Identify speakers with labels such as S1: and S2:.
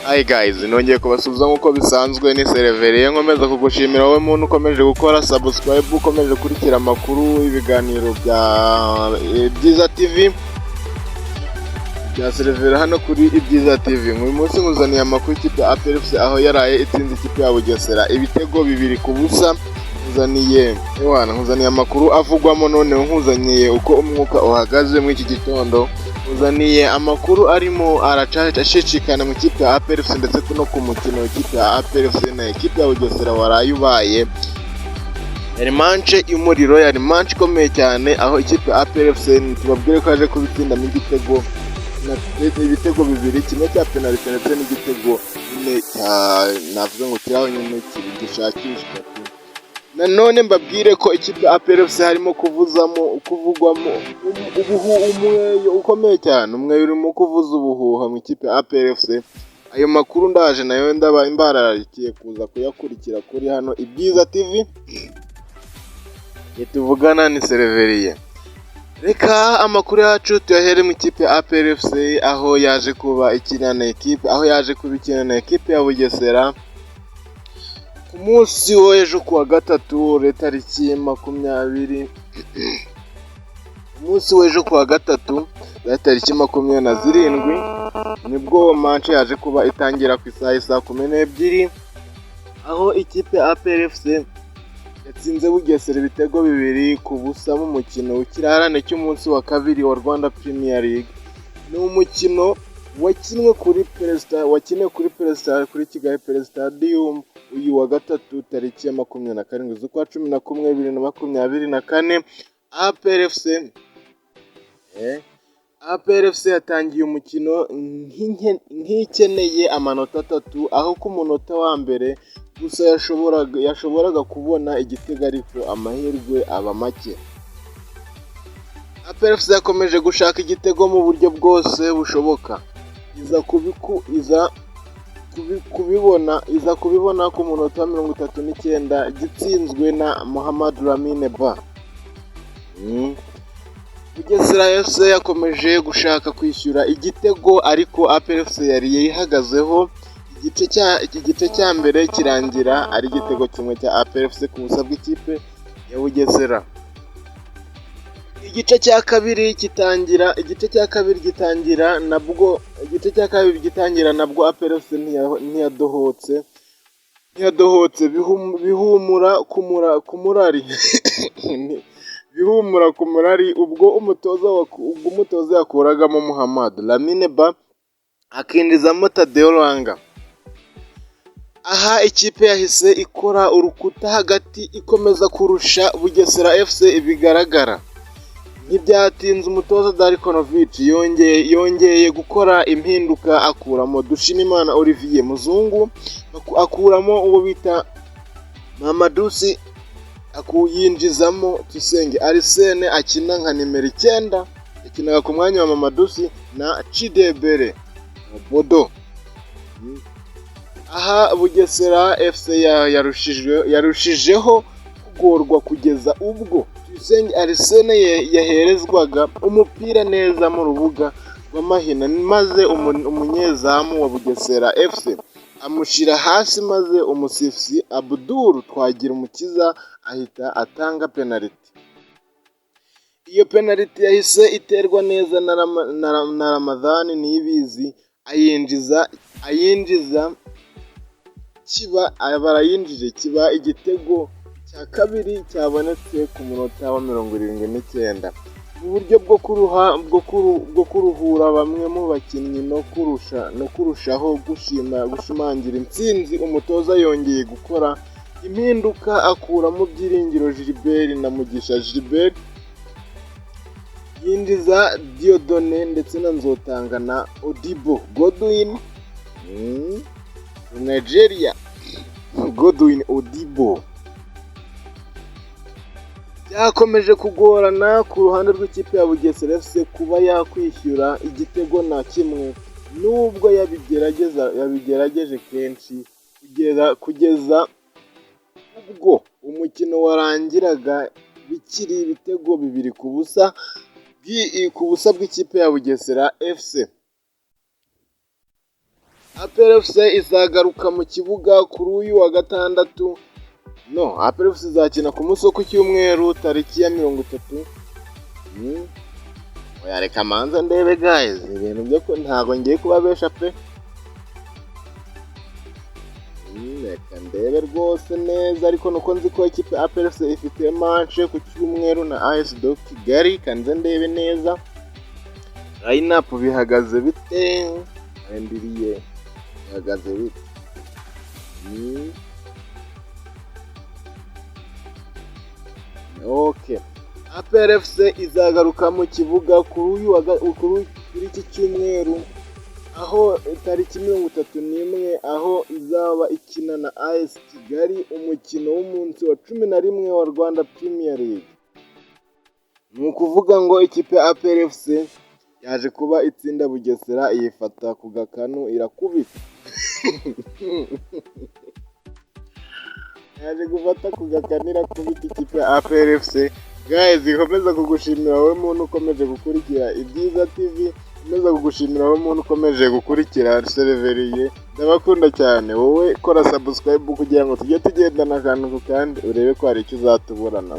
S1: Hi guys, nongeye kubasubiza nk'uko bisanzwe ni Sereveriye nkomeza kugushimira wowe muntu ukomeje gukora subscribe, ukomeje kurikira amakuru ibiganiro bya Ibyiza TV bya Sereveriye hano kuri Ibyiza TV. Uyu munsi nkuzaniye amakuru y'ikipe ya APR FC aho yaraye itsinze ikipe ya Bugesera ibitego 2-0. Nkuzaniye amakuru avugwamo, noneho nkuzaniye uko umwuka uhagaze muri iki gitondo. Uzaniye amakuru arimo aracashishikana mu ikipe ya APR FC ndetse no ku mukino w'ikipe ya APR FC na ikipe ya Bugesera waraye ubaye. Yari manche y'umuriro, yari manche ikomeye cyane aho ikipe ya APR FC tubabwire ko yaje kubitsindamo ibitego 2, kimwe cya penalty ndetse n'igitego nyine navuga ngo kiraho nyine gishakishwa. Nanone mbabwire ko ikipe ya APR FC harimo kuvugwamo umweyo ukomeye cyane, umweyo urimo kuvuza ubuhuha mu ikipe ya APR FC. Ayo makuru ndaje nayo ndaba imbararikiye kuza kuyakurikira kuri hano Ibyiza TV. Tuvugana ni Sereveriye. Reka amakuru yacu tuyahere mu ikipe ya APR FC aho yaje kuba ikina na ekipe ya Bugesera ku munsi w'ejo kuwa gatatu tariki 20. Umunsi w'ejo kuwa gatatu tariki 27 nibwo match yaje kuba itangira ku isaha 12 aho ikipe ya APR FC yatsinze Bugesera ibitego 2-0 mu mukino w'ikirarane cy'umunsi wa kabiri wa Rwanda Premier League. Ni umukino wakinwe kuri Kigali Pele Stadium uyu wa gatatu tariki 27 z'ukwa 11 2024. APR FC yatangiye umukino nk'ikeneye amanota 3 aho ku munota wa mbere gusa yashoboraga kubona igitego, ariko amahirwe aba make. APR FC yakomeje gushaka igitego mu buryo bwose bushoboka, iza kubibona ku munota wa 39 gitsinzwe na Mohamed Lamine Ba. Bugesera FC yakomeje gushaka kwishyura igitego, ariko APR FC yari yihagazeho. Iki gice cya mbere kirangira ari igitego kimwe cya APR FC ku busa bw'ikipe ya Bugesera. Igice cya kabiri gitangira nabwo APR FC ntiyadohotse bihumura ku murari ubwo umutoza yakuragamo Mohamed Lamine Ba akinjizamo Tadeo Langa. Aha ikipe yahise ikora urukuta hagati ikomeza kurusha Bugesera FC bigaragara. Ntibyatinze umutoza Darikonovic yongeye gukora impinduka, akuramo Dushimimana Olivier Muzungu, akuramo uwo bita Mamadusi, yinjizamo Tusenge Arsene akina nka nimero 9, yakinaga ku mwanya wa Mamadusi na Chidebere Bodo. Aha Bugesera FC yarushijeho kugorwa kugeza ubwo Tusenge Arsene yaherezwaga umupira neza mu rubuga rw'amahina, maze umunyezamu wa Bugesera FC amushira hasi, maze umusifuzi Abdul Twagirumukiza ahita atanga penalty. Iyo penalty yahise iterwa neza na Ramadhan Niyibizi ayinjiza kiba igitego cya kabiri cyabonetse ku munota wa 79 mu buryo bwo kuruhura bamwe mu bakinnyi no kurushaho gushimangira intsinzi. Umutoza yongeye gukora impinduka, akuramo Byiringiro Gilbert na Mugisha Gilbert, yinjiza Diodone ndetse na Nzotanga na Odibo Godwin Nigeria. Godwin Odibo. Byakomeje kugorana ku ruhande rw'ikipe ya Bugesera FC kuba yakwishyura igitego na kimwe, nubwo yabigerageje kenshi kugeza ubwo umukino warangiraga bikiri ibitego 2-0 ku busa bw'ikipe ya Bugesera FC. APR FC izagaruka mu kibuga kuri uyu wa gatandatu. No, APR FC izakina ku munsi wo ku cyumweru tariki ya 30. Oya reka manza ndebe guys, ibintu byo ko ntago ngiye kubabesha pe. Reka ndebe rwose neza, ariko nuko nzi ko ikipe APR FC ifite match ku cyumweru na AS Kigali, kanze ndebe neza line-up bihagaze bite, ndiriye bihagaze bite. Okay, APR FC izagaruka mu kibuga kuri iki cyumweru, aho tariki 31 aho izaba ikina na AS Kigali umukino w'umunsi wa 11 wa Rwanda Premier League. Ni ukuvuga ngo ikipe APR FC yaje kuba itsinda Bugesera iyifata ku gakanu irakubita. Yaje gufata ku gakanu irakubita ikipe APR FC. Guys, ikomeza kugushimira wowe muntu ukomeje gukurikira Ibyiza TV, ikomeza kugushimira wowe muntu ukomeje gukurikira Sereveriye. Ndabakunda cyane, wowe kora subscribe kugira ngo tujye tugendana akantu ku kandi urebe ko hari icyo uzatuburana.